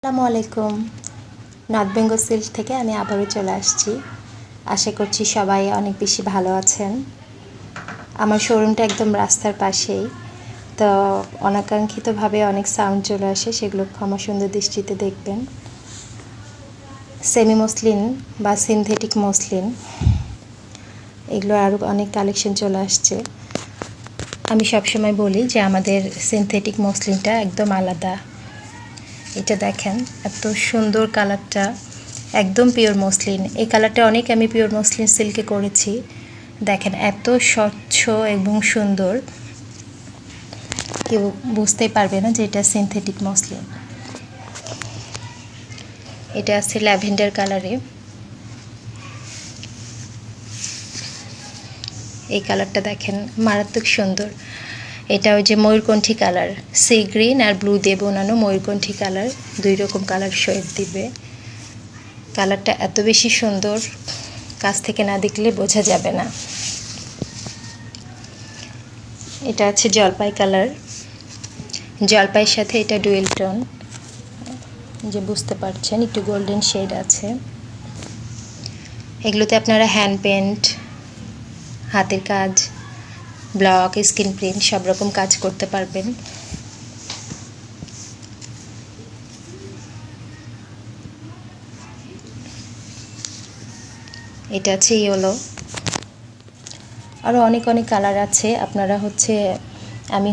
আসসালামু আলাইকুম। North Bengal silk থেকে আমি আবারও চলে আসছি। আশা করছি সবাই অনেক বেশি ভালো আছেন। আমার শোরুমটা একদম রাস্তার পাশেই, তো অনাকাঙ্ক্ষিতভাবে অনেক সাউন্ড চলে আসে, সেগুলো ক্ষমা সুন্দর দৃষ্টিতে দেখবেন। সেমি মসলিন বা সিনথেটিক মসলিন, এগুলো আরও অনেক কালেকশন চলে আসছে। আমি সবসময় বলি যে আমাদের সিনথেটিক মসলিনটা একদম আলাদা। এটা দেখেন, এত সুন্দর কালারটা, একদম পিওর মসলিন। এই কালারটা অনেক আমি পিওর মসলিন সিল্কে করেছি। দেখেন এত স্বচ্ছ এবং সুন্দর, কেউ বুঝতেই পারবে না যে এটা সিনথেটিক মসলিন। এটা আছে ল্যাভেন্ডার কালারে। এই কালারটা দেখেন, মারাত্মক সুন্দর। এটা ওই যে ময়ূরকণ্ঠী কালার, সি গ্রিন আর ব্লু দিয়ে বানানো ময়ূরকণ্ঠী কালার, দুই রকম কালার শেড দিবে। কালারটা এত বেশি সুন্দর, কাছ থেকে না দেখলে বোঝা যাবে না। এটা আছে জলপাই কালার, জলপাইয়ের সাথে এটা ডুয়েল টোন, যে বুঝতে পারছেন একটু গোল্ডেন শেড আছে। এগুলোতে আপনারা হ্যান্ড পেন্ট, হাতের কাজ, ব্লক, স্ক্রিন প্রিন্ট সব রকম কাজ করতে পারবেন। এটা আছে ইয়েলো, আরও অনেক অনেক কালার আছে। আপনারা আমি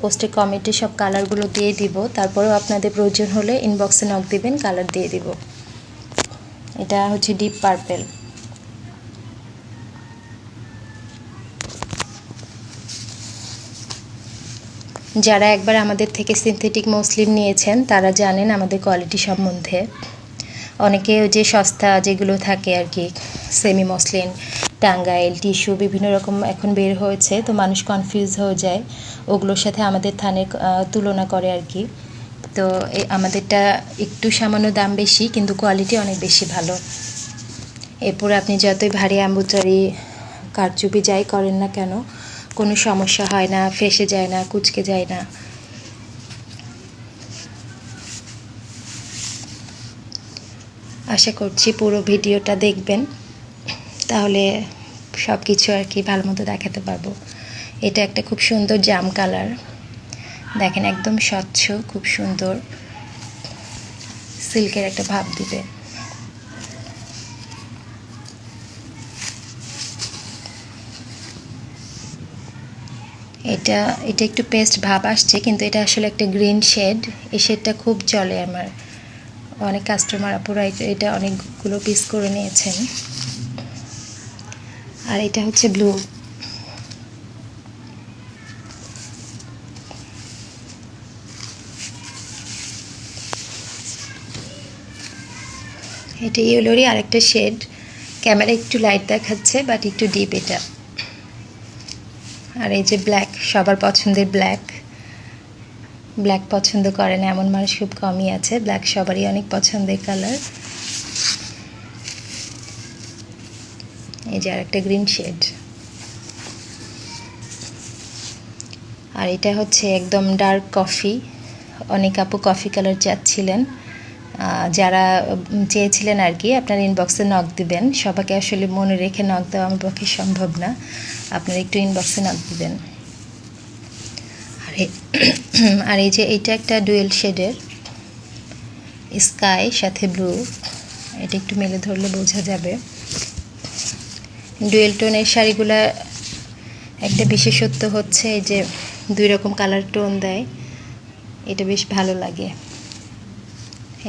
পোস্টে কমেন্টে সব কালারগুলো দিয়ে দিব। তারপরেও আপনাদের প্রয়োজন হলে ইনবক্সে নক দিবেন, কালার দিয়ে দিব। এটা হচ্ছে ডিপ পার্পেল। যারা একবার আমাদের থেকে সিনথেটিক মসলিন নিয়েছেন তারা জানেন আমাদের কোয়ালিটি সম্বন্ধে। অনেকে ওই যে সস্তা যেগুলো থাকে আর কি, সেমি মসলিন, টাঙ্গাইল, টিস্যু বিভিন্ন রকম এখন বের হয়েছে, তো মানুষ কনফিউজ হয়ে যায়, ওগুলোর সাথে আমাদের থানের তুলনা করে আর কি। তো আমাদেরটা একটু সামান্য দাম বেশি, কিন্তু কোয়ালিটি অনেক বেশি ভালো। এরপরে আপনি যতই ভারী এমব্রয়ডারি, কারচুপি যাই করেন না কেন, কোনো সমস্যা হয় না, ফেসে যায় না, কুঁচকে যায় না। আশা করছি পুরো ভিডিওটা দেখবেন, তাহলে সব কিছু আর কি ভালো মতো দেখাতে পারবো। এটা একটা খুব সুন্দর জাম কালার, দেখেন একদম স্বচ্ছ, খুব সুন্দর, সিল্কের একটা ভাব দিবে। এটা এটা একটু পেস্ট ভাব আসছে, কিন্তু এটা আসলে একটা গ্রিন শেড। এই শেডটা খুব চলে আমার, অনেক কাস্টমার আপুরা এটা অনেকগুলো পিস করে নিয়েছেন। আর এটা হচ্ছে ব্লু। এটা ইয়েলোরই আরেকটা শেড, ক্যামেরা একটু লাইট দেখাচ্ছে বাট একটু ডিপ এটা। আর এই যে ব্ল্যাক, সবার পছন্দের ব্ল্যাক। ব্ল্যাক পছন্দ করে না এমন মানুষ খুব কমই আছে, ব্ল্যাক সবারই অনেক পছন্দের কালার। এই যে আরেকটা গ্রিন শেড। আর এটা হচ্ছে একদম ডার্ক কফি। অনেক আপু কফি কালার চাচ্ছিলেন, যারা চেয়েছিলেন আর কি, আপনার ইনবক্সে নক দিবেন। সবাইকে আসলে মনে রেখে নক দেওয়া আমার পক্ষে সম্ভব না, আপনারা একটু ইনবক্সে নক দিবেন। আর এই যে এইটা একটা ডুয়েল শেডের, স্কাই সাথে ব্লু, এটা একটু মেলে ধরলে বোঝা যাবে। ডুয়েল টোনের শাড়িগুলা একটা বিশেষত্ব হচ্ছে এই যে দুই রকম কালার টোন দেয়, এটা বেশ ভালো লাগে।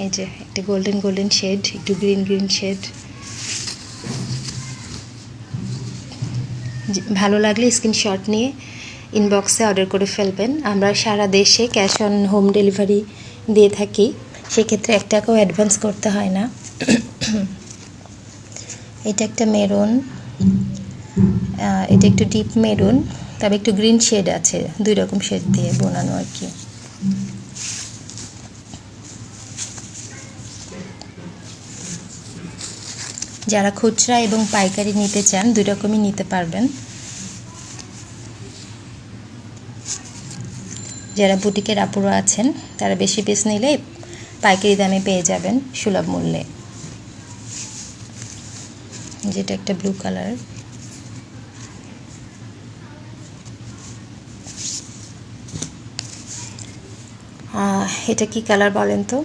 এই যে একটা গোল্ডেন গোল্ডেন শেড, একটু গ্রিন গ্রিন শেড। ভালো লাগলে স্ক্রিনশট নিয়ে ইনবক্সে অর্ডার করে ফেলবেন। আমরা সারা দেশে ক্যাশ অন হোম ডেলিভারি দিয়ে থাকি, সেক্ষেত্রে 1 টাকাও অ্যাডভান্স করতে হয় না। এটা একটা মেরুন, এটা একটু ডিপ মেরুন, তবে একটু গ্রিন শেড আছে, দুই রকম শেড দিয়ে বোনানো আর কি। যারা খুচরা এবং পাইকারি নিতে চান, দুই রকমই নিতে পারবেন। যারা বুটিকের আপুরা আছেন তারা বেশি পিস নিলে পাইকারি দামে পেয়ে যাবেন সুলভ মূল্যে। যেটা একটা ব্লু কালার, এটা কি কালার বলেন তো?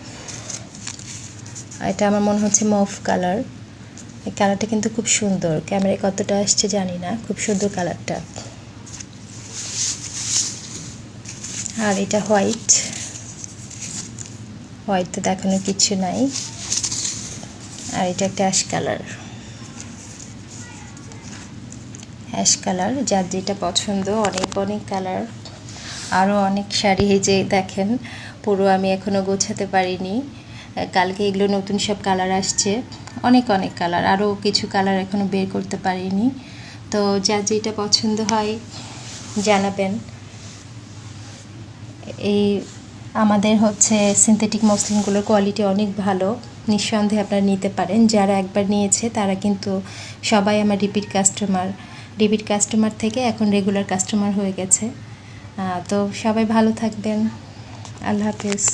এটা আমার মনে হচ্ছে মভ কালার। এই কালারটা কিন্তু খুব সুন্দর, ক্যামেরায় কতটা আসছে জানি না, খুব সুন্দর কালারটা। আর এটা হোয়াইট, হোয়াইট তো দেখানোর কিছু নাই। আর এটা একটা অ্যাশ কালার, অ্যাশ কালার। যার যেটা পছন্দ, অনেক অনেক কালার, আরও অনেক শাড়ি। এই যে দেখেন, পুরো আমি এখনও গোছাতে পারিনি, কালকে এগুলো নতুন সব কালার আসছে, অনেক অনেক কালার, আরও কিছু কালার এখনও বের করতে পারিনি। তো যার যেটা পছন্দ হয় জানাবেন। এই আমাদের হচ্ছে সিনথেটিক মসলিনগুলোর কোয়ালিটি অনেক ভালো, নিঃসন্দেহে আপনারা নিতে পারেন। যারা একবার নিয়েছে তারা কিন্তু সবাই আমার রিপিট কাস্টমার থেকে এখন রেগুলার কাস্টমার হয়ে গেছে। তো সবাই ভালো থাকবেন, আল্লাহ হাফেজ।